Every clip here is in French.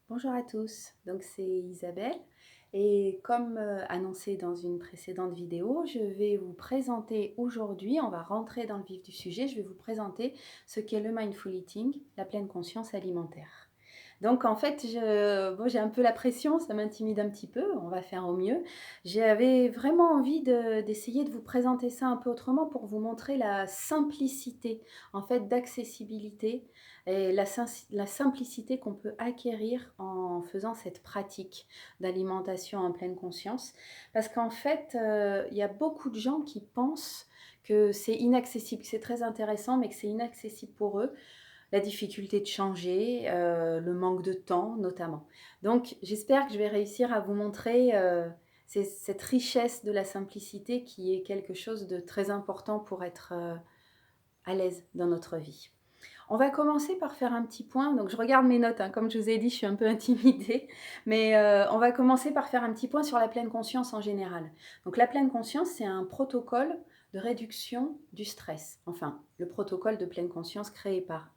Bonjour à tous, donc c'est Isabelle et comme annoncé dans une précédente vidéo, je vais vous présenter aujourd'hui, on va rentrer dans le vif du sujet, je vais vous présenter ce qu'est le Mindful Eating, la pleine conscience alimentaire. Donc en fait, j'ai un peu la pression, ça m'intimide un petit peu, on va faire au mieux. J'avais vraiment envie d'essayer de vous présenter ça un peu autrement pour vous montrer la simplicité, en fait, d'accessibilité et la simplicité qu'on peut acquérir en faisant cette pratique d'alimentation en pleine conscience. Parce qu'en fait, il y a beaucoup de gens qui pensent que c'est inaccessible, que c'est très intéressant, mais que c'est inaccessible pour eux. La difficulté de changer, le manque de temps notamment. Donc j'espère que je vais réussir à vous montrer cette richesse de la simplicité qui est quelque chose de très important pour être à l'aise dans notre vie. On va commencer par faire un petit point. Donc, je regarde mes notes, hein. Comme je vous ai dit, je suis un peu intimidée. Mais on va commencer par faire un petit point sur la pleine conscience en général. Donc, la pleine conscience, c'est un protocole de réduction du stress. Enfin, le protocole de pleine conscience créé par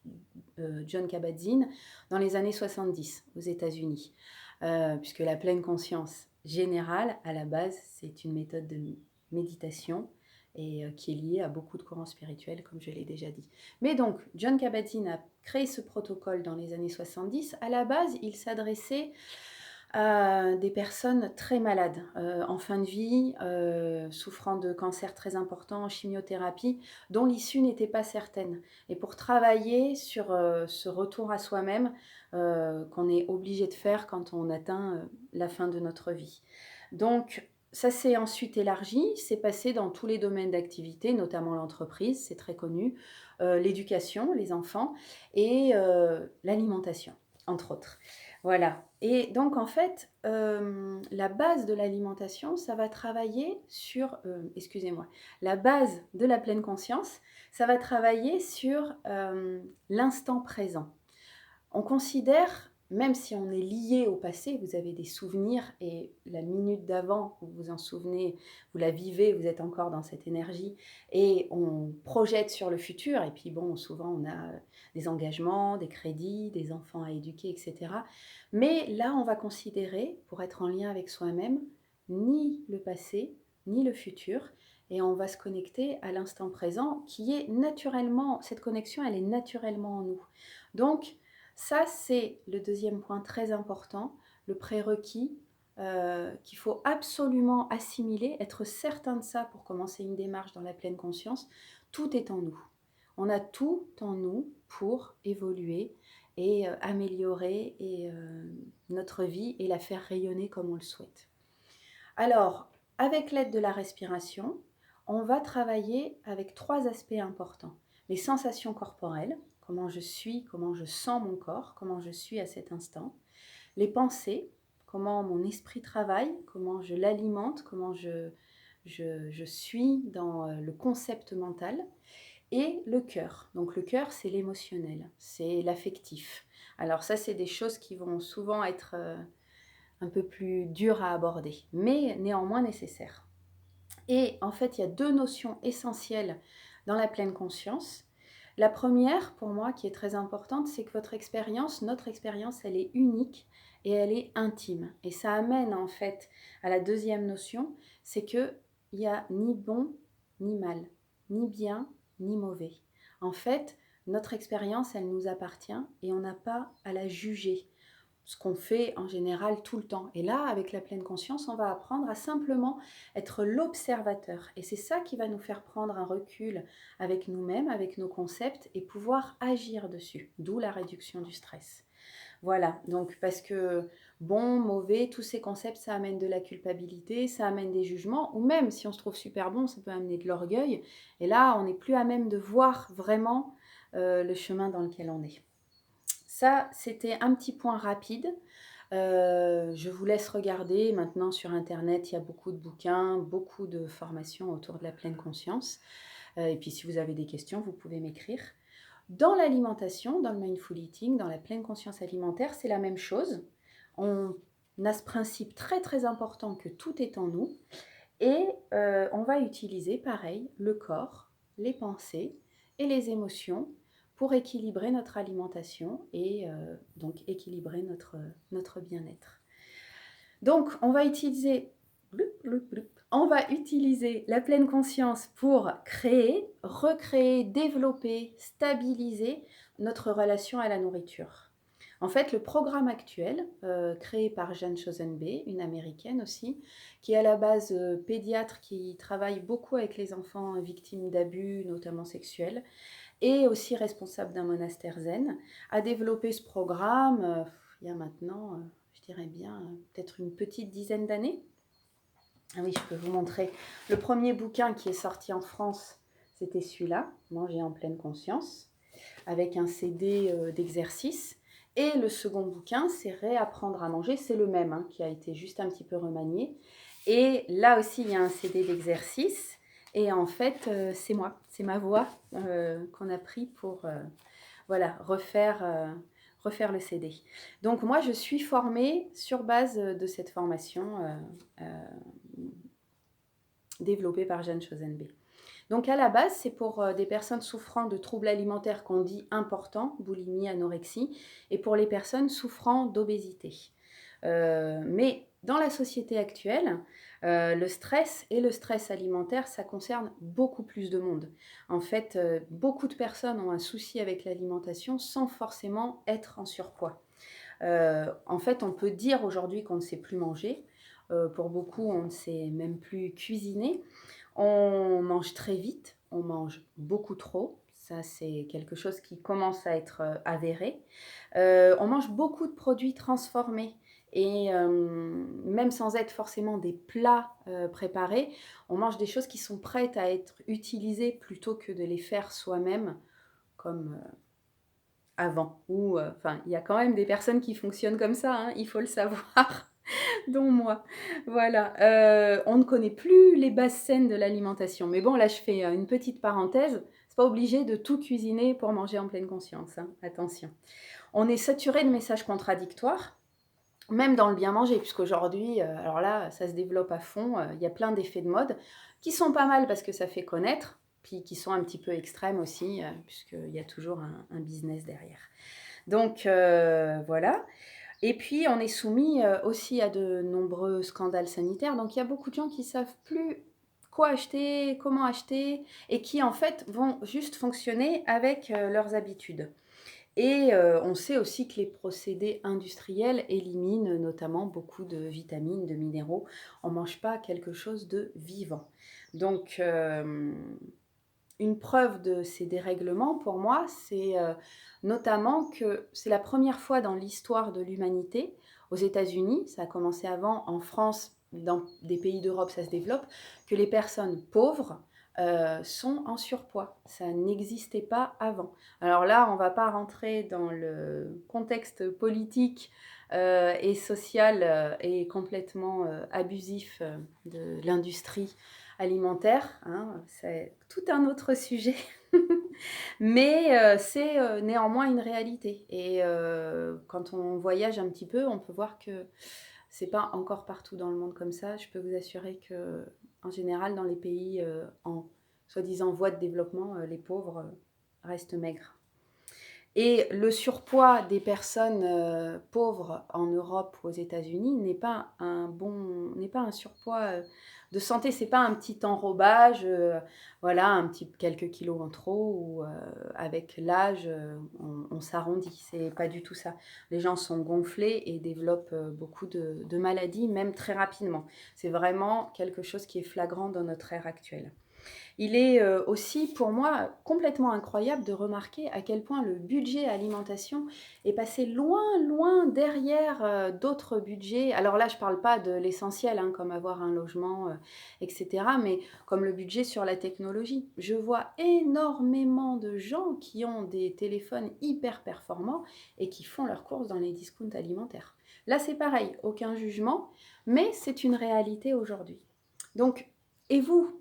John Kabat-Zinn dans les années 70 aux États-Unis. Puisque la pleine conscience générale, à la base, c'est une méthode de méditation et qui est liée à beaucoup de courants spirituels, comme je l'ai déjà dit. Mais donc, John Kabat-Zinn a créé ce protocole dans les années 70. À la base, il s'adressait à des personnes très malades, en fin de vie, souffrant de cancers très importants, en chimiothérapie, dont l'issue n'était pas certaine. Et pour travailler sur ce retour à soi-même qu'on est obligé de faire quand on atteint la fin de notre vie. Donc, ça s'est ensuite élargi, c'est passé dans tous les domaines d'activité, notamment l'entreprise, c'est très connu, l'éducation, les enfants, et l'alimentation, entre autres. Voilà. Et donc, en fait, la base de l'alimentation, ça va travailler sur, excusez-moi, la base de la pleine conscience, ça va travailler sur l'instant présent. On considère, même si on est lié au passé, vous avez des souvenirs et la minute d'avant, vous vous en souvenez, vous la vivez, vous êtes encore dans cette énergie et on projette sur le futur. Et puis bon, souvent on a des engagements, des crédits, des enfants à éduquer, etc. Mais là, on va considérer, pour être en lien avec soi-même, ni le passé, ni le futur. Et on va se connecter à l'instant présent qui est naturellement, cette connexion, elle est naturellement en nous. Donc, ça, c'est le deuxième point très important, le prérequis qu'il faut absolument assimiler, être certain de ça pour commencer une démarche dans la pleine conscience. Tout est en nous. On a tout en nous pour évoluer et améliorer notre vie et la faire rayonner comme on le souhaite. Alors, avec l'aide de la respiration, on va travailler avec trois aspects importants. Les sensations corporelles, comment je suis, comment je sens mon corps, comment je suis à cet instant. Les pensées, comment mon esprit travaille, comment je l'alimente, comment je suis dans le concept mental. Et le cœur. Donc le cœur, c'est l'émotionnel, c'est l'affectif. Alors ça, c'est des choses qui vont souvent être un peu plus dures à aborder, mais néanmoins nécessaires. Et en fait, il y a deux notions essentielles dans la pleine conscience. La première, pour moi, qui est très importante, c'est que votre expérience, notre expérience, elle est unique et elle est intime. Et ça amène en fait à la deuxième notion, c'est qu'il n'y a ni bon ni mal, ni bien ni mauvais. En fait, notre expérience, elle nous appartient et on n'a pas à la juger, ce qu'on fait en général tout le temps. Et là, avec la pleine conscience, on va apprendre à simplement être l'observateur. Et c'est ça qui va nous faire prendre un recul avec nous-mêmes, avec nos concepts et pouvoir agir dessus. D'où la réduction du stress. Voilà, donc parce que bon, mauvais, tous ces concepts, ça amène de la culpabilité, ça amène des jugements, ou même si on se trouve super bon, ça peut amener de l'orgueil. Et là, on n'est plus à même de voir vraiment le chemin dans lequel on est. Ça, c'était un petit point rapide. Je vous laisse regarder. Maintenant, sur Internet, il y a beaucoup de bouquins, beaucoup de formations autour de la pleine conscience. Et puis, si vous avez des questions, vous pouvez m'écrire. Dans l'alimentation, dans le mindful eating, dans la pleine conscience alimentaire, c'est la même chose. On a ce principe très très important que tout est en nous. Et on va utiliser, pareil, le corps, les pensées et les émotions pour équilibrer notre alimentation et donc équilibrer notre bien-être. Donc, on va utiliser la pleine conscience pour créer, recréer, développer, stabiliser notre relation à la nourriture. En fait, le programme actuel, créé par Jeanne Chosenbey, une américaine aussi, qui est à la base pédiatre, qui travaille beaucoup avec les enfants victimes d'abus, notamment sexuels, et aussi responsable d'un monastère zen, a développé ce programme il y a maintenant, je dirais bien, peut-être une petite dizaine d'années. Ah oui, je peux vous montrer. Le premier bouquin qui est sorti en France, c'était celui-là, Manger en pleine conscience, avec un CD d'exercice. Et le second bouquin, c'est Réapprendre à manger. C'est le même, hein, qui a été juste un petit peu remanié. Et là aussi, il y a un CD d'exercice. Et en fait, c'est moi, c'est ma voix qu'on a pris pour voilà, refaire le CD. Donc moi, je suis formée sur base de cette formation développée par Jeanne Chosenbey. Donc à la base, c'est pour des personnes souffrant de troubles alimentaires qu'on dit importants, boulimie, anorexie, et pour les personnes souffrant d'obésité. Mais dans la société actuelle, le stress et le stress alimentaire, ça concerne beaucoup plus de monde. En fait, beaucoup de personnes ont un souci avec l'alimentation sans forcément être en surpoids. En fait, on peut dire aujourd'hui qu'on ne sait plus manger. Pour beaucoup, on ne sait même plus cuisiner. On mange très vite, on mange beaucoup trop. Ça, c'est quelque chose qui commence à être avéré. On mange beaucoup de produits transformés. Et même sans être forcément des plats préparés, on mange des choses qui sont prêtes à être utilisées plutôt que de les faire soi-même, comme avant. Ou, enfin, il y a quand même des personnes qui fonctionnent comme ça, hein, il faut le savoir, dont moi. Voilà. On ne connaît plus les bases saines de l'alimentation. Mais bon, là, je fais une petite parenthèse. C'est pas obligé de tout cuisiner pour manger en pleine conscience, hein. Attention. On est saturé de messages contradictoires, même dans le bien manger, puisqu'aujourd'hui, alors là, ça se développe à fond. Il y a plein d'effets de mode qui sont pas mal parce que ça fait connaître, puis qui sont un petit peu extrêmes aussi, puisqu'il y a toujours un business derrière. Donc voilà. Et puis on est soumis aussi à de nombreux scandales sanitaires. Donc il y a beaucoup de gens qui ne savent plus quoi acheter, comment acheter, et qui en fait vont juste fonctionner avec leurs habitudes. Et on sait aussi que les procédés industriels éliminent notamment beaucoup de vitamines, de minéraux. On ne mange pas quelque chose de vivant. Donc, une preuve de ces dérèglements, pour moi, c'est notamment que c'est la première fois dans l'histoire de l'humanité, aux États-Unis, ça a commencé avant, en France, dans des pays d'Europe, ça se développe, que les personnes pauvres sont en surpoids. Ça n'existait pas avant. Alors là, on ne va pas rentrer dans le contexte politique et social et complètement abusif de l'industrie alimentaire, hein, c'est tout un autre sujet. Mais c'est néanmoins une réalité. Et quand on voyage un petit peu, on peut voir que c'est pas encore partout dans le monde comme ça. Je peux vous assurer que, en général, dans les pays en soi-disant voie de développement, les pauvres restent maigres. Et le surpoids des personnes pauvres en Europe ou aux États-Unis n'est pas un surpoids de santé, c'est pas un petit enrobage, voilà, quelques kilos en trop, ou avec l'âge, on s'arrondit. C'est pas du tout ça. Les gens sont gonflés et développent beaucoup de maladies, même très rapidement. C'est vraiment quelque chose qui est flagrant dans notre ère actuelle. Il est aussi, pour moi, complètement incroyable de remarquer à quel point le budget alimentation est passé loin, loin derrière d'autres budgets. Alors là, je ne parle pas de l'essentiel, hein, comme avoir un logement, etc., mais comme le budget sur la technologie. Je vois énormément de gens qui ont des téléphones hyper performants et qui font leurs courses dans les discounts alimentaires. Là, c'est pareil, aucun jugement, mais c'est une réalité aujourd'hui. Donc, et vous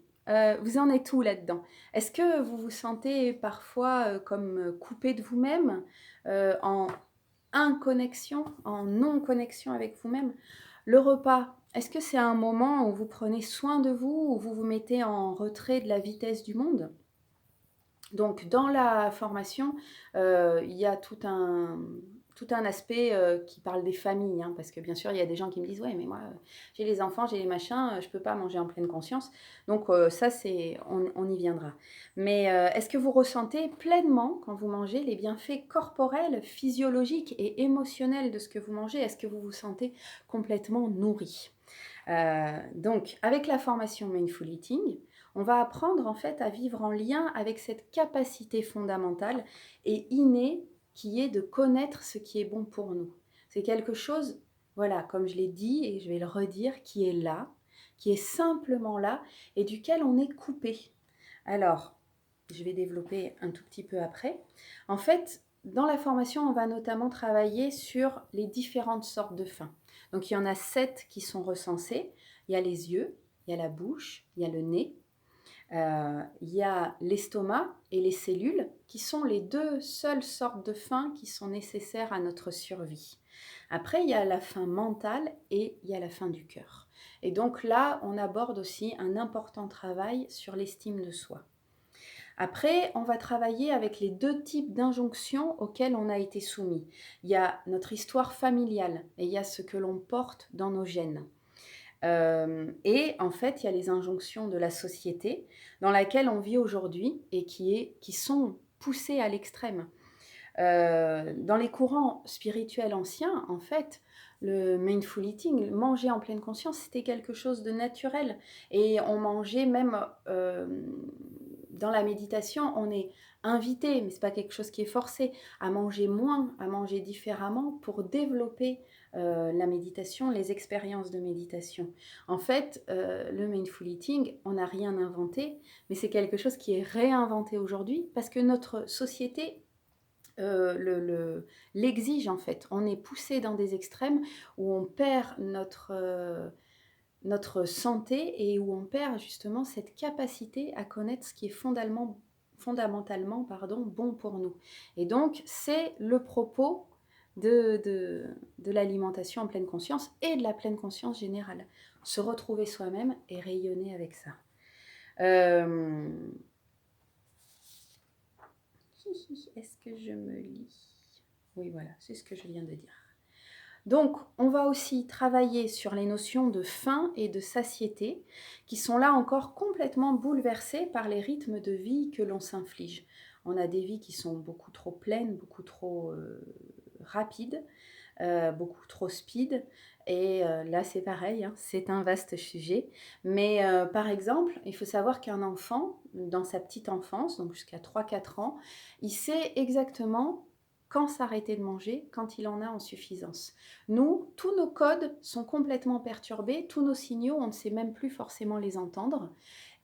vous en êtes où là-dedans? Est-ce que vous vous sentez parfois comme coupé de vous-même, en inconnexion, en non-connexion avec vous-même? Le repas, est-ce que c'est un moment où vous prenez soin de vous, où vous vous mettez en retrait de la vitesse du monde? Donc, dans la formation, il y a tout un aspect qui parle des familles, hein, parce que bien sûr, il y a des gens qui me disent: «Ouais, mais moi, j'ai les enfants, j'ai les machins, je ne peux pas manger en pleine conscience». Donc, ça, on y viendra. Mais, est-ce que vous ressentez pleinement, quand vous mangez, les bienfaits corporels, physiologiques et émotionnels de ce que vous mangez? Est-ce que vous vous sentez complètement nourri? Donc, avec la formation Mindful Eating, on va apprendre en fait à vivre en lien avec cette capacité fondamentale et innée qui est de connaître ce qui est bon pour nous. C'est quelque chose, voilà, comme je l'ai dit et je vais le redire, qui est là, qui est simplement là et duquel on est coupé. Alors, je vais développer un tout petit peu après. En fait, dans la formation, on va notamment travailler sur les différentes sortes de faim. Donc, il y en a 7 qui sont recensées. Il y a les yeux, il y a la bouche, il y a le nez, il y a l'estomac et les cellules, qui sont les 2 seules sortes de faim qui sont nécessaires à notre survie. Après, il y a la faim mentale et il y a la faim du cœur. Et donc là, on aborde aussi un important travail sur l'estime de soi. Après, on va travailler avec les 2 types d'injonctions auxquelles on a été soumis. Il y a notre histoire familiale et il y a ce que l'on porte dans nos gènes. Et en fait, il y a les injonctions de la société dans laquelle on vit aujourd'hui et qui sont poussées à l'extrême. Dans les courants spirituels anciens, en fait, le mindful eating, manger en pleine conscience, c'était quelque chose de naturel. Et on mangeait même dans la méditation, on est invité, mais ce n'est pas quelque chose qui est forcé, à manger moins, à manger différemment pour développer la méditation, les expériences de méditation. En fait, le mindful eating, on n'a rien inventé, mais c'est quelque chose qui est réinventé aujourd'hui parce que notre société l'exige en fait. On est poussé dans des extrêmes où on perd notre santé et où on perd justement cette capacité à connaître ce qui est fondamentalement bon pour nous. Et donc, c'est le propos de l'alimentation en pleine conscience et de la pleine conscience générale. Se retrouver soi-même et rayonner avec ça. Est-ce que je me lis? Oui, voilà, c'est ce que je viens de dire. Donc, on va aussi travailler sur les notions de faim et de satiété, qui sont là encore complètement bouleversées par les rythmes de vie que l'on s'inflige. On a des vies qui sont beaucoup trop pleines, beaucoup trop rapides, beaucoup trop speed. Et là, c'est pareil, hein, c'est un vaste sujet. Mais par exemple, il faut savoir qu'un enfant, dans sa petite enfance, donc jusqu'à 3-4 ans, il sait exactement quand s'arrêter de manger, quand il en a en suffisance. Nous, tous nos codes sont complètement perturbés, tous nos signaux, on ne sait même plus forcément les entendre.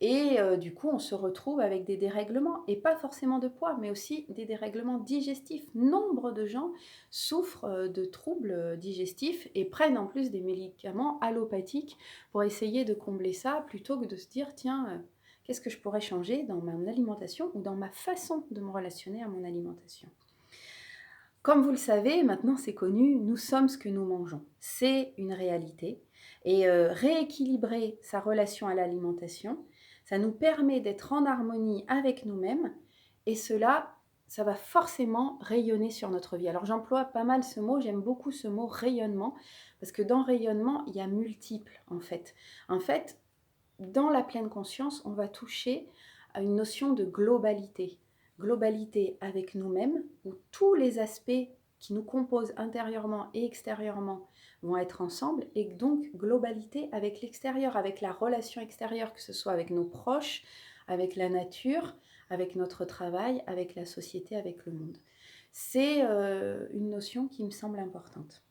Et du coup, on se retrouve avec des dérèglements, et pas forcément de poids, mais aussi des dérèglements digestifs. Nombre de gens souffrent de troubles digestifs et prennent en plus des médicaments allopathiques pour essayer de combler ça, plutôt que de se dire, tiens, qu'est-ce que je pourrais changer dans mon alimentation ou dans ma façon de me relationner à mon alimentation. Comme vous le savez, maintenant c'est connu, nous sommes ce que nous mangeons. C'est une réalité. Et rééquilibrer sa relation à l'alimentation, ça nous permet d'être en harmonie avec nous-mêmes. Et cela, ça va forcément rayonner sur notre vie. Alors j'emploie pas mal ce mot, j'aime beaucoup ce mot rayonnement, parce que dans rayonnement, il y a multiples en fait. En fait, dans la pleine conscience, on va toucher à une notion de globalité. Globalité avec nous-mêmes, où tous les aspects qui nous composent intérieurement et extérieurement vont être ensemble, et donc globalité avec l'extérieur, avec la relation extérieure, que ce soit avec nos proches, avec la nature, avec notre travail, avec la société, avec le monde. C'est une notion qui me semble importante.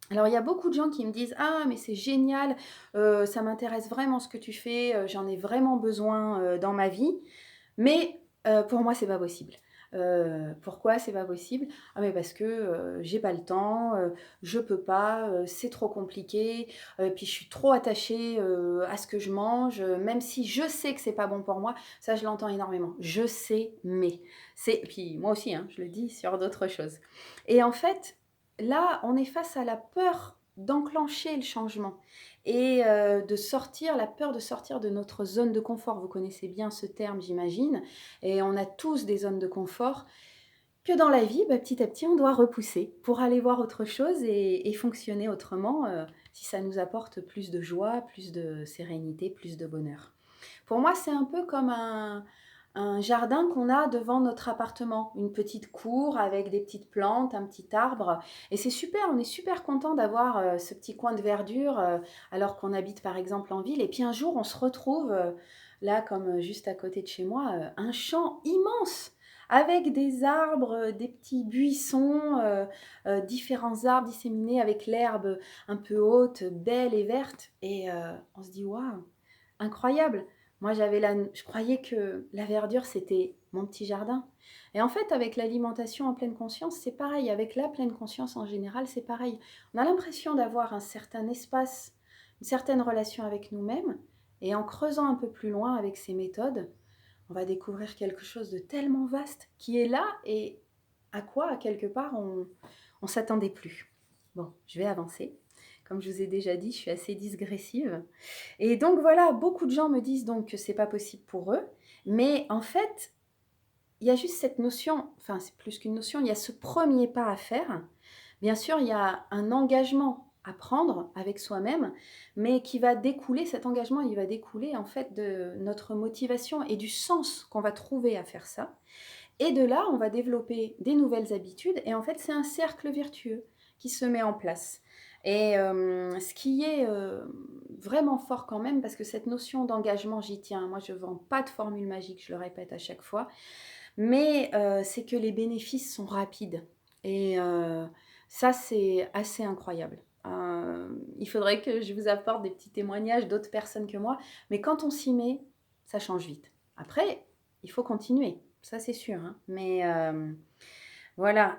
Alors, il y a beaucoup de gens qui me disent: «Ah, mais c'est génial, ça m'intéresse vraiment ce que tu fais, j'en ai vraiment besoin, dans ma vie, mais pour moi, c'est pas possible». Pourquoi c'est pas possible? «Ah, mais parce que, j'ai pas le temps, je peux pas, c'est trop compliqué, puis je suis trop attachée, à ce que je mange, même si je sais que c'est pas bon pour moi». Ça, je l'entends énormément. Je sais, mais. Puis moi aussi, hein, je le dis sur d'autres choses. Et en fait, là, on est face à la peur d'enclencher le changement et de sortir, la peur de sortir de notre zone de confort. Vous connaissez bien ce terme, j'imagine, et on a tous des zones de confort que dans la vie, petit à petit, on doit repousser pour aller voir autre chose et fonctionner autrement, si ça nous apporte plus de joie, plus de sérénité, plus de bonheur. Pour moi, c'est un peu comme un jardin qu'on a devant notre appartement, une petite cour avec des petites plantes, un petit arbre. Et c'est super, on est super content d'avoir ce petit coin de verdure alors qu'on habite par exemple en ville. Et puis un jour, on se retrouve là, comme juste à côté de chez moi, un champ immense avec des arbres, des petits buissons, différents arbres disséminés avec l'herbe un peu haute, belle et verte. Et on se dit, waouh, incroyable! Moi, je croyais que la verdure, c'était mon petit jardin. Et en fait, avec l'alimentation en pleine conscience, c'est pareil. Avec la pleine conscience en général, c'est pareil. On a l'impression d'avoir un certain espace, une certaine relation avec nous-mêmes. Et en creusant un peu plus loin avec ces méthodes, on va découvrir quelque chose de tellement vaste qui est là et à quoi, à quelque part, on ne s'attendait plus. Bon, je vais avancer. Comme je vous ai déjà dit, je suis assez digressive. Et donc voilà, beaucoup de gens me disent donc que c'est pas possible pour eux, mais en fait, il y a juste cette notion, enfin c'est plus qu'une notion, il y a ce premier pas à faire. Bien sûr, il y a un engagement à prendre avec soi-même, mais qui va découler, cet engagement, il va découler en fait de notre motivation et du sens qu'on va trouver à faire ça. Et de là, on va développer des nouvelles habitudes et en fait, c'est un cercle vertueux qui se met en place. Et ce qui est vraiment fort quand même, parce que cette notion d'engagement, j'y tiens. Moi, je ne vends pas de formule magique, je le répète à chaque fois, mais c'est que les bénéfices sont rapides. Et ça, c'est assez incroyable. Il faudrait que je vous apporte des petits témoignages d'autres personnes que moi, mais quand on s'y met, ça change vite. Après, il faut continuer, ça c'est sûr, hein. Mais voilà.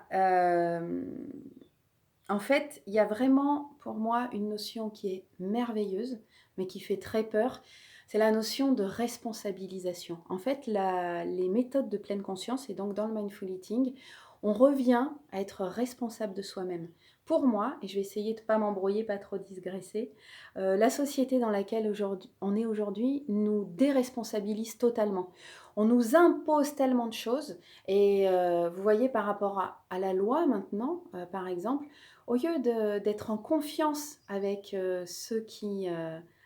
En fait, il y a vraiment pour moi une notion qui est merveilleuse, mais qui fait très peur. C'est la notion de responsabilisation. En fait, les méthodes de pleine conscience, et donc dans le mindful eating, on revient à être responsable de soi-même. Pour moi, et je vais essayer de ne pas m'embrouiller, pas trop digresser, la société dans laquelle on est aujourd'hui nous déresponsabilise totalement. On nous impose tellement de choses, et vous voyez par rapport à la loi maintenant, par exemple, au lieu d'être en confiance avec ceux qui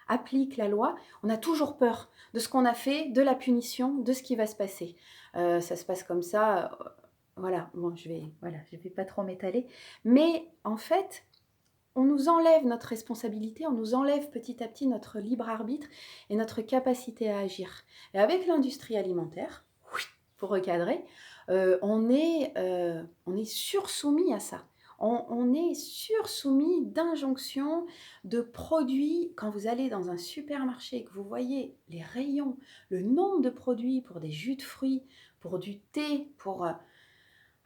appliquent la loi, on a toujours peur de ce qu'on a fait, de la punition, de ce qui va se passer. Ça se passe comme ça. Voilà, bon, je vais pas trop m'étaler. Mais en fait, on nous enlève notre responsabilité, on nous enlève petit à petit notre libre arbitre et notre capacité à agir. Et avec l'industrie alimentaire, pour recadrer, on est sursoumis à ça. On est sursoumis d'injonctions, de produits. Quand vous allez dans un supermarché et que vous voyez les rayons, le nombre de produits pour des jus de fruits, pour du thé,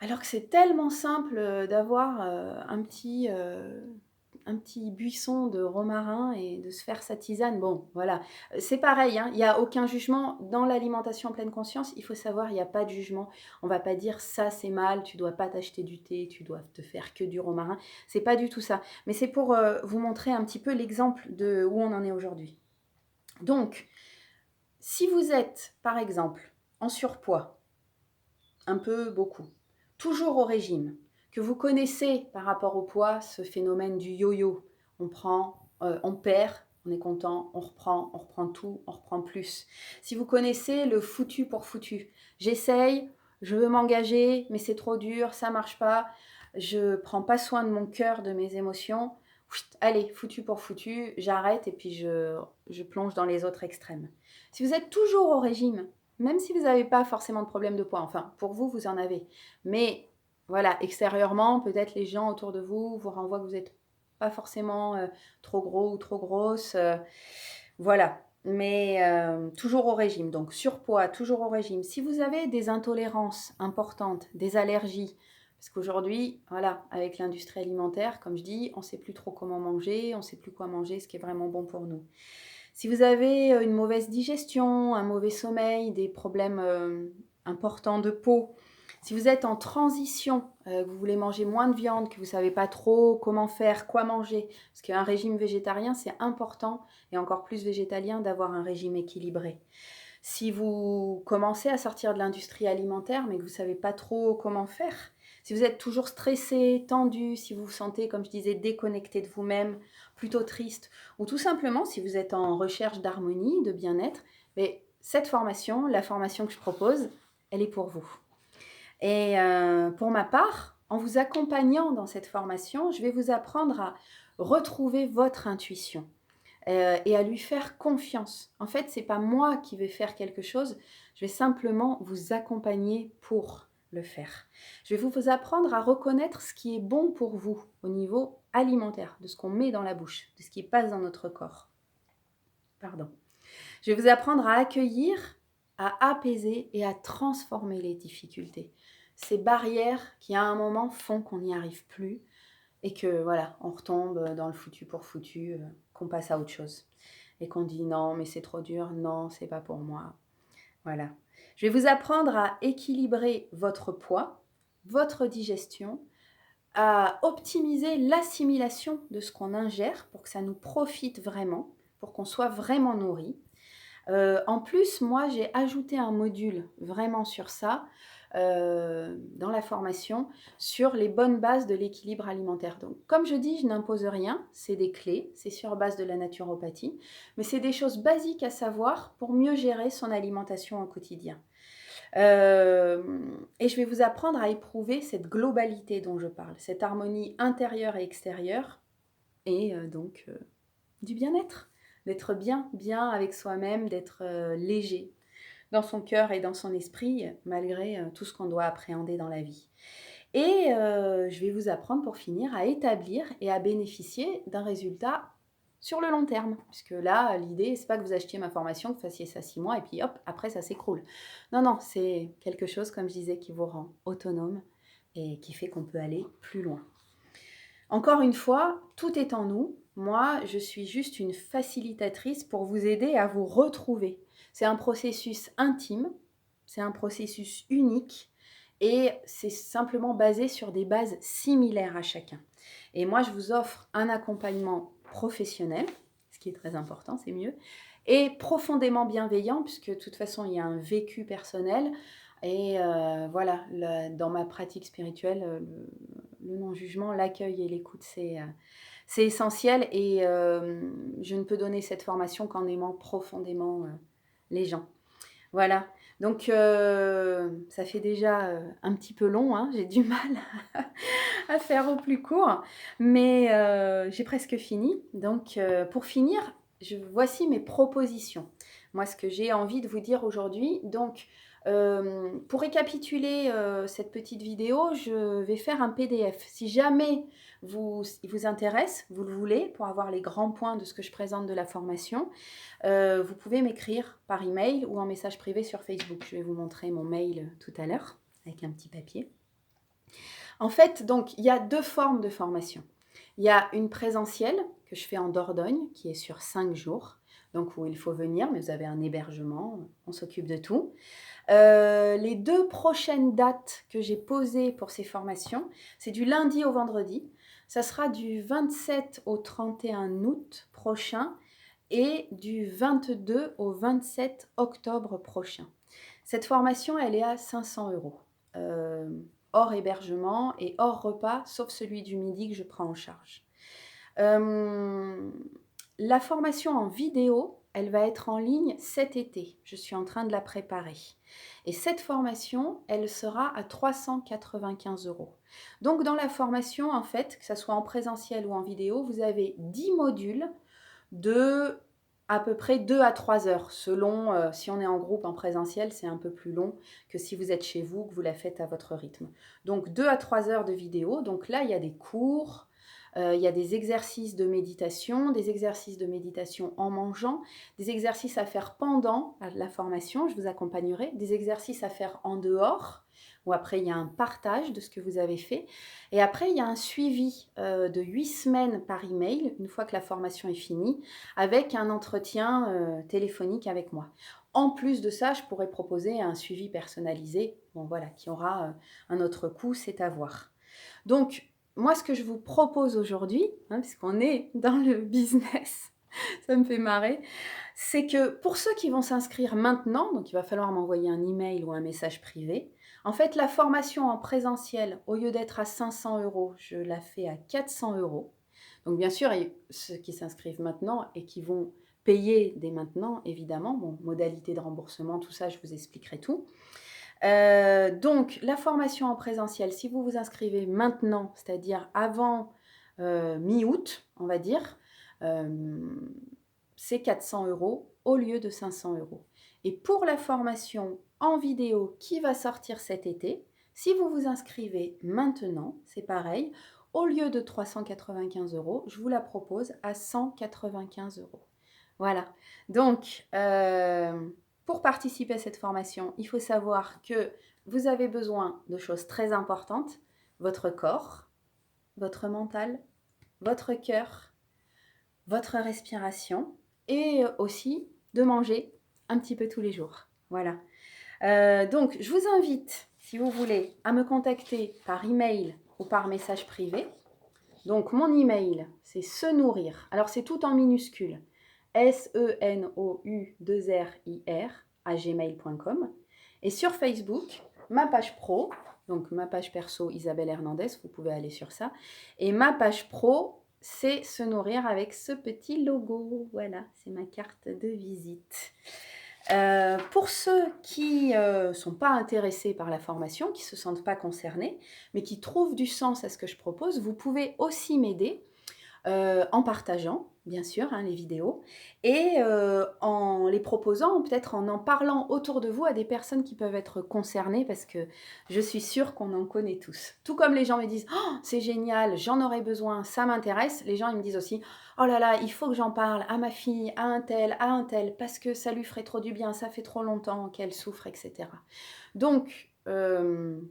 alors que c'est tellement simple d'avoir un petit buisson de romarin et de se faire sa tisane. Bon, voilà. C'est pareil, hein, il n'y a aucun jugement. Dans l'alimentation en pleine conscience, il faut savoir, il n'y a pas de jugement. On ne va pas dire ça c'est mal, tu ne dois pas t'acheter du thé, tu dois te faire que du romarin. C'est pas du tout ça. Mais c'est pour vous montrer un petit peu l'exemple de où on en est aujourd'hui. Donc, si vous êtes, par exemple, en surpoids, un peu, beaucoup, toujours au régime, que vous connaissez par rapport au poids, ce phénomène du yo-yo. On prend, on perd, on est content, on reprend tout, on reprend plus. Si vous connaissez le foutu pour foutu, j'essaye, je veux m'engager, mais c'est trop dur, ça marche pas, je prends pas soin de mon cœur, de mes émotions, allez, foutu pour foutu, j'arrête et puis je plonge dans les autres extrêmes. Si vous êtes toujours au régime, même si vous n'avez pas forcément de problème de poids, enfin, pour vous, vous en avez. Mais voilà, extérieurement, peut-être les gens autour de vous vous renvoient que vous n'êtes pas forcément trop gros ou trop grosse. Voilà, mais toujours au régime. Donc, surpoids, toujours au régime. Si vous avez des intolérances importantes, des allergies, parce qu'aujourd'hui, voilà, avec l'industrie alimentaire, comme je dis, on ne sait plus trop comment manger, on ne sait plus quoi manger, ce qui est vraiment bon pour nous. Si vous avez une mauvaise digestion, un mauvais sommeil, des problèmes importants de peau, Si vous êtes en transition, que vous voulez manger moins de viande, que vous ne savez pas trop comment faire, quoi manger, parce qu'un régime végétarien, c'est important, et encore plus végétalien, d'avoir un régime équilibré. Si vous commencez à sortir de l'industrie alimentaire, mais que vous ne savez pas trop comment faire, si vous êtes toujours stressé, tendu, si vous vous sentez, comme je disais, déconnecté de vous-même, plutôt triste, ou tout simplement si vous êtes en recherche d'harmonie, de bien-être, mais cette formation, la formation que je propose, elle est pour vous. Et pour ma part, en vous accompagnant dans cette formation, je vais vous apprendre à retrouver votre intuition et à lui faire confiance. En fait, ce n'est pas moi qui vais faire quelque chose, je vais simplement vous accompagner pour le faire. Je vais vous apprendre à reconnaître ce qui est bon pour vous au niveau alimentaire, de ce qu'on met dans la bouche, de ce qui passe dans notre corps. Pardon. Je vais vous apprendre à accueillir, à apaiser et à transformer les difficultés. Ces barrières qui, à un moment, font qu'on n'y arrive plus et que, voilà, on retombe dans le foutu pour foutu, qu'on passe à autre chose. Et qu'on dit non, mais c'est trop dur, non, c'est pas pour moi. Voilà. Je vais vous apprendre à équilibrer votre poids, votre digestion, à optimiser l'assimilation de ce qu'on ingère pour que ça nous profite vraiment, pour qu'on soit vraiment nourri. En plus, moi, j'ai ajouté un module vraiment sur ça, dans la formation, sur les bonnes bases de l'équilibre alimentaire. Donc, comme je dis, je n'impose rien, c'est des clés, c'est sur base de la naturopathie, mais c'est des choses basiques à savoir pour mieux gérer son alimentation au quotidien. Et je vais vous apprendre à éprouver cette globalité dont je parle, cette harmonie intérieure et extérieure, et du bien-être, d'être bien avec soi-même, d'être léger dans son cœur et dans son esprit, malgré tout ce qu'on doit appréhender dans la vie. Et je vais vous apprendre pour finir à établir et à bénéficier d'un résultat sur le long terme. Puisque là, l'idée, c'est pas que vous achetiez ma formation, que vous fassiez ça 6 mois et puis hop, après ça s'écroule. Non, c'est quelque chose, comme je disais, qui vous rend autonome et qui fait qu'on peut aller plus loin. Encore une fois, tout est en nous. Moi, je suis juste une facilitatrice pour vous aider à vous retrouver. C'est un processus intime, c'est un processus unique et c'est simplement basé sur des bases similaires à chacun. Et moi, je vous offre un accompagnement professionnel, ce qui est très important, c'est mieux, et profondément bienveillant, puisque de toute façon, il y a un vécu personnel. Et voilà, dans ma pratique spirituelle, le non-jugement, l'accueil et l'écoute, c'est essentiel. Et je ne peux donner cette formation qu'en aimant profondément les gens. Voilà, donc ça fait déjà un petit peu long, hein, j'ai du mal à faire au plus court, mais j'ai presque fini. Donc pour finir, voici mes propositions. Moi, ce que j'ai envie de vous dire aujourd'hui, donc pour récapituler cette petite vidéo, je vais faire un PDF. Si jamais il vous intéresse, vous le voulez, pour avoir les grands points de ce que je présente de la formation, vous pouvez m'écrire par email ou en message privé sur Facebook. Je vais vous montrer mon mail tout à l'heure avec un petit papier. En fait, donc, il y a 2 formes de formation. Il y a une présentielle que je fais en Dordogne, qui est sur 5 jours, donc où il faut venir, mais vous avez un hébergement, on s'occupe de tout. Les 2 prochaines dates que j'ai posées pour ces formations, c'est du lundi au vendredi. Ça sera du 27 au 31 août prochain et du 22 au 27 octobre prochain. Cette formation, elle est à 500 €, hors hébergement et hors repas, sauf celui du midi que je prends en charge. La formation en vidéo, elle va être en ligne cet été. Je suis en train de la préparer. Et cette formation, elle sera à 395 €. Donc dans la formation, en fait, que ce soit en présentiel ou en vidéo, vous avez 10 modules de à peu près 2 à 3 heures, selon si on est en groupe en présentiel, c'est un peu plus long que si vous êtes chez vous, que vous la faites à votre rythme. Donc 2 à 3 heures de vidéo. Donc là, il y a des cours, il y a des exercices de méditation en mangeant, des exercices à faire pendant la formation, je vous accompagnerai, des exercices à faire en dehors, où après il y a un partage de ce que vous avez fait. Et après, il y a un suivi de 8 semaines par email, une fois que la formation est finie, avec un entretien téléphonique avec moi. En plus de ça, je pourrais proposer un suivi personnalisé, bon voilà, qui aura un autre coût, c'est à voir. Donc, moi, ce que je vous propose aujourd'hui, puisqu'on est dans le business, ça me fait marrer, c'est que pour ceux qui vont s'inscrire maintenant, donc il va falloir m'envoyer un email ou un message privé. En fait, la formation en présentiel, au lieu d'être à 500 €, je la fais à 400 €. Donc bien sûr, ceux qui s'inscrivent maintenant et qui vont payer dès maintenant, évidemment, bon, modalité de remboursement, tout ça, je vous expliquerai tout. Donc la formation en présentiel, si vous vous inscrivez maintenant, c'est-à-dire avant mi-août, on va dire, c'est 400 € au lieu de 500 €. Et pour la formation en vidéo qui va sortir cet été, si vous vous inscrivez maintenant, c'est pareil, au lieu de 395 €, je vous la propose à 195 €. Voilà. Donc, pour participer à cette formation, il faut savoir que vous avez besoin de choses très importantes, votre corps, votre mental, votre cœur, votre respiration et aussi de manger un petit peu tous les jours. Voilà. Donc, je vous invite, si vous voulez, à me contacter par email ou par message privé. Donc, mon email, c'est se nourrir. Alors, c'est tout en minuscule. SENOU2RIR@gmail.com. Et sur Facebook, ma page pro, donc ma page perso Isabelle Hernandez, vous pouvez aller sur ça. Et ma page pro, c'est se nourrir avec ce petit logo. Voilà, c'est ma carte de visite. Pour ceux qui ne sont pas intéressés par la formation, qui ne se sentent pas concernés, mais qui trouvent du sens à ce que je propose, vous pouvez aussi m'aider en partageant, bien sûr, les vidéos, et en les proposant, peut-être en parlant autour de vous à des personnes qui peuvent être concernées, parce que je suis sûre qu'on en connaît tous. Tout comme les gens me disent « Oh, c'est génial, j'en aurais besoin, ça m'intéresse », les gens ils me disent aussi « Oh là là, il faut que j'en parle à ma fille, à un tel, parce que ça lui ferait trop du bien, ça fait trop longtemps qu'elle souffre, etc. » Donc, une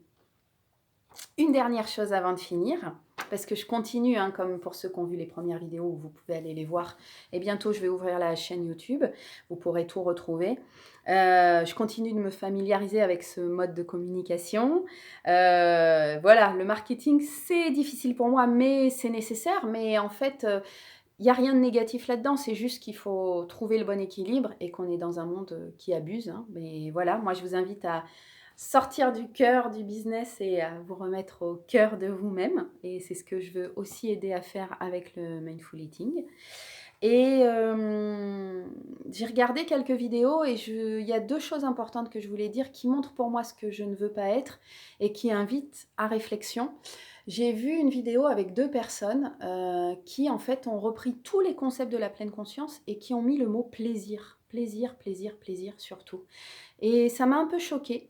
dernière chose avant de finir, parce que je continue, comme pour ceux qui ont vu les premières vidéos, vous pouvez aller les voir. Et bientôt, je vais ouvrir la chaîne YouTube. Vous pourrez tout retrouver. Je continue de me familiariser avec ce mode de communication. Voilà, le marketing, c'est difficile pour moi, mais c'est nécessaire. Mais en fait, il n'y a rien de négatif là-dedans. C'est juste qu'il faut trouver le bon équilibre et qu'on est dans un monde qui abuse. Mais voilà, moi, je vous invite à sortir du cœur du business et à vous remettre au cœur de vous-même. Et c'est ce que je veux aussi aider à faire avec le Mindful Eating. Et j'ai regardé quelques vidéos et il y a deux choses importantes que je voulais dire qui montrent pour moi ce que je ne veux pas être et qui invitent à réflexion. J'ai vu une vidéo avec deux personnes qui en fait ont repris tous les concepts de la pleine conscience et qui ont mis le mot plaisir. Plaisir, plaisir, plaisir surtout. Et ça m'a un peu choquée.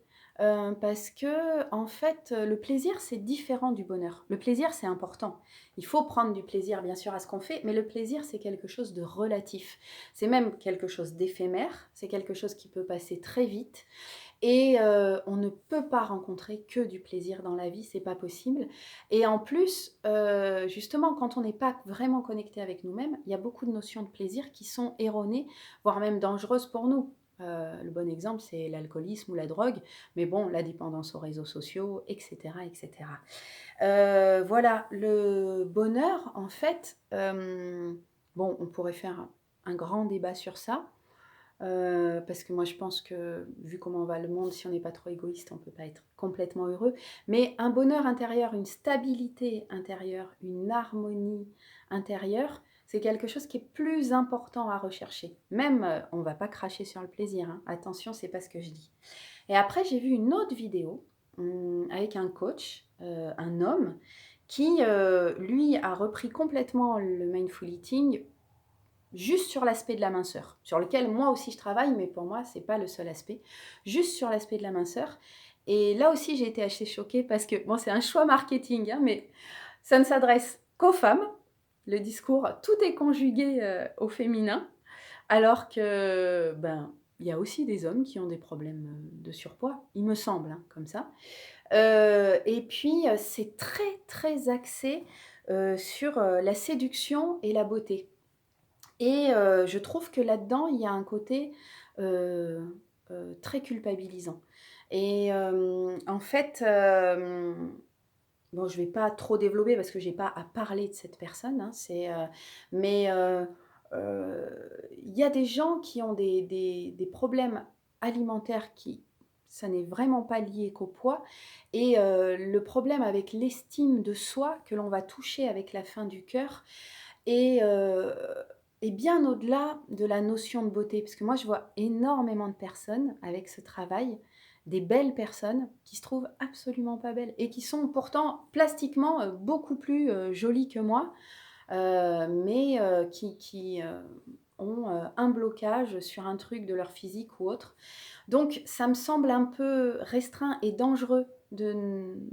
Parce que en fait, le plaisir, c'est différent du bonheur. Le plaisir, c'est important. Il faut prendre du plaisir, bien sûr, à ce qu'on fait, mais le plaisir, c'est quelque chose de relatif. C'est même quelque chose d'éphémère, c'est quelque chose qui peut passer très vite. Et on ne peut pas rencontrer que du plaisir dans la vie, c'est pas possible. Et en plus, justement, quand on n'est pas vraiment connecté avec nous-mêmes, il y a beaucoup de notions de plaisir qui sont erronées, voire même dangereuses pour nous. Le bon exemple, c'est l'alcoolisme ou la drogue, mais bon, la dépendance aux réseaux sociaux, etc. etc. Voilà, le bonheur, en fait, bon, on pourrait faire un grand débat sur ça, parce que moi je pense que, vu comment va le monde, si on n'est pas trop égoïste, on ne peut pas être complètement heureux, mais un bonheur intérieur, une stabilité intérieure, une harmonie intérieure, c'est quelque chose qui est plus important à rechercher. Même, on ne va pas cracher sur le plaisir, attention, c'est pas ce que je dis. Et après, j'ai vu une autre vidéo avec un coach, un homme, qui, lui, a repris complètement le Mindful Eating juste sur l'aspect de la minceur, sur lequel moi aussi je travaille, mais pour moi, c'est pas le seul aspect, juste sur l'aspect de la minceur. Et là aussi, j'ai été assez choquée parce que, bon, c'est un choix marketing, mais ça ne s'adresse qu'aux femmes. Le discours, tout est conjugué au féminin, alors que, il y a aussi des hommes qui ont des problèmes de surpoids, il me semble, comme ça. Et puis, c'est très, très axé sur la séduction et la beauté. Et je trouve que là-dedans, il y a un côté très culpabilisant. Et en fait, bon, je vais pas trop développer parce que j'ai pas à parler de cette personne, hein, mais il y a des gens qui ont des problèmes alimentaires qui ça n'est vraiment pas lié qu'au poids et le problème avec l'estime de soi que l'on va toucher avec la faim du cœur et et bien au-delà de la notion de beauté. Parce que moi, je vois énormément de personnes avec ce travail, des belles personnes qui se trouvent absolument pas belles et qui sont pourtant plastiquement, beaucoup plus, jolies que moi, mais qui ont, un blocage sur un truc de leur physique ou autre. Donc ça me semble un peu restreint et dangereux de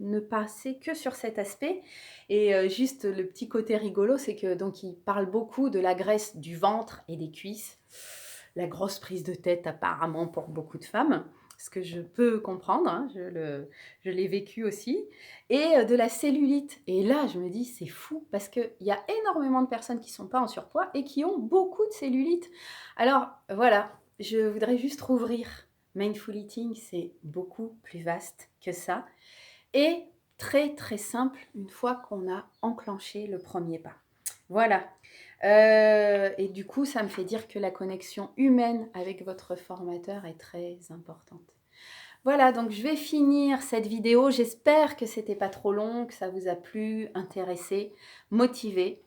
ne passer que sur cet aspect et juste le petit côté rigolo, c'est que donc il parle beaucoup de la graisse du ventre et des cuisses. La grosse prise de tête apparemment pour beaucoup de femmes, ce que je peux comprendre, hein, je l'ai vécu aussi et de la cellulite et là je me dis: «C'est fou» parce qu'il y a énormément de personnes qui sont pas en surpoids et qui ont beaucoup de cellulite. Alors voilà, je voudrais juste rouvrir. Mindful eating, c'est beaucoup plus vaste que ça et très, très simple une fois qu'on a enclenché le premier pas. Voilà, et du coup, ça me fait dire que la connexion humaine avec votre formateur est très importante. Voilà, donc je vais finir cette vidéo. J'espère que c'était pas trop long, que ça vous a plu, intéressé, motivé.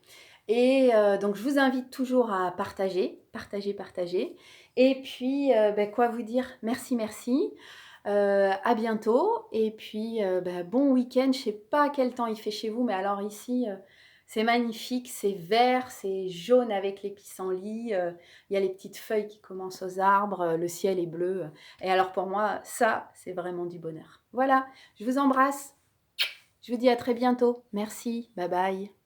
Et donc je vous invite toujours à partager, partager, partager. Et puis, quoi vous dire? Merci, merci. À bientôt et puis, bon week-end. Je sais pas quel temps il fait chez vous, mais alors ici, c'est magnifique, c'est vert, c'est jaune avec les pissenlits, il y a les petites feuilles qui commencent aux arbres, le ciel est bleu, et alors pour moi, ça, c'est vraiment du bonheur. Voilà, je vous embrasse, je vous dis à très bientôt. Merci, bye bye.